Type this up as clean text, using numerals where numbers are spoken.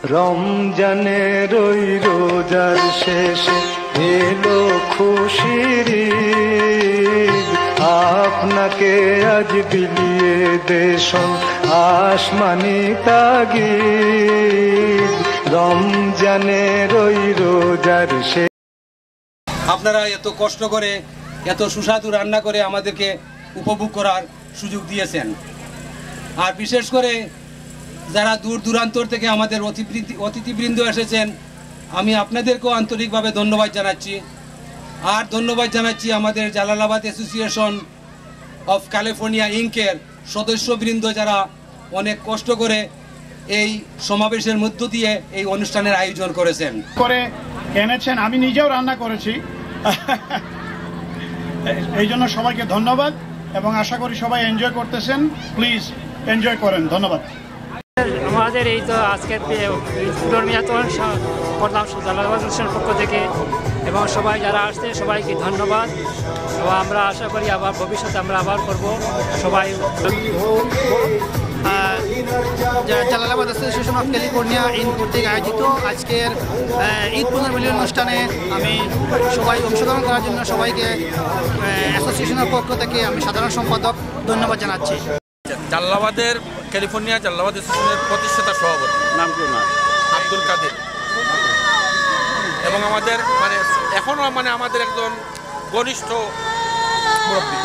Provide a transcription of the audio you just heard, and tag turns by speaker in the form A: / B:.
A: রমজানের ওই রোজার শেষে এলো খুশির ঈদ, আপনাকে আজ বিলিয়ে দেশন আসমানি তাগিদ। রমজানের ওই রোজার শেষে
B: আপনারা এত কষ্ট করে এত সুস্বাদু রান্না করে আমাদেরকে উপভোগ করার সুযোগ দিয়েছেন। আর বিশেষ করে যারা দূর দূরান্তর থেকে আমাদের অতিথিবৃন্দ এসেছেন, আমি আপনাদেরকেও আন্তরিকভাবে ধন্যবাদ জানাচ্ছি। আর ধন্যবাদ জানাচ্ছি আমাদের জালালাবাদ অ্যাসোসিয়েশন অফ ক্যালিফোর্নিয়া ইনকের সদস্যবৃন্দ, যারা অনেক কষ্ট করে এই সমাবেশের মধ্য দিয়ে এই অনুষ্ঠানের আয়োজন করেছেন
C: করে এনেছেন। আমি নিজেও রান্না করেছি, এই জন্য সবাইকে ধন্যবাদ এবং আশা করি সবাই এনজয় করতেছেন। প্লিজ এনজয় করেন। ধন্যবাদ।
D: আমাদের এই তো আজকের ধর্মীয়াতন করলাম জালালাবাদ অ্যাসোসিয়েশনের পক্ষ থেকে, এবং সবাই যারা আসছে সবাইকে ধন্যবাদ। এবং আমরা আশা করি আবার ভবিষ্যতে আমরা আবার করব। সবাই
E: Jalalabad association of California in কর্তৃক আয়োজিত আজকের ঈদ পুনর্মিলন অনুষ্ঠানে আমি সবাই অংশগ্রহণ করার জন্য সবাইকে অ্যাসোসিয়েশনের পক্ষ থেকে আমি সাধারণ সম্পাদক ধন্যবাদ জানাচ্ছি।
F: জালালাবাদের ক্যালিফোর্নিয়া জালালাবাদ অ্যাসোসিয়েশনের প্রতিষ্ঠাতা সভাপতি নাম কি না আব্দুল কাদের, এবং আমাদের এখনও আমাদের একজন ঘনিষ্ঠ মুরব্বী।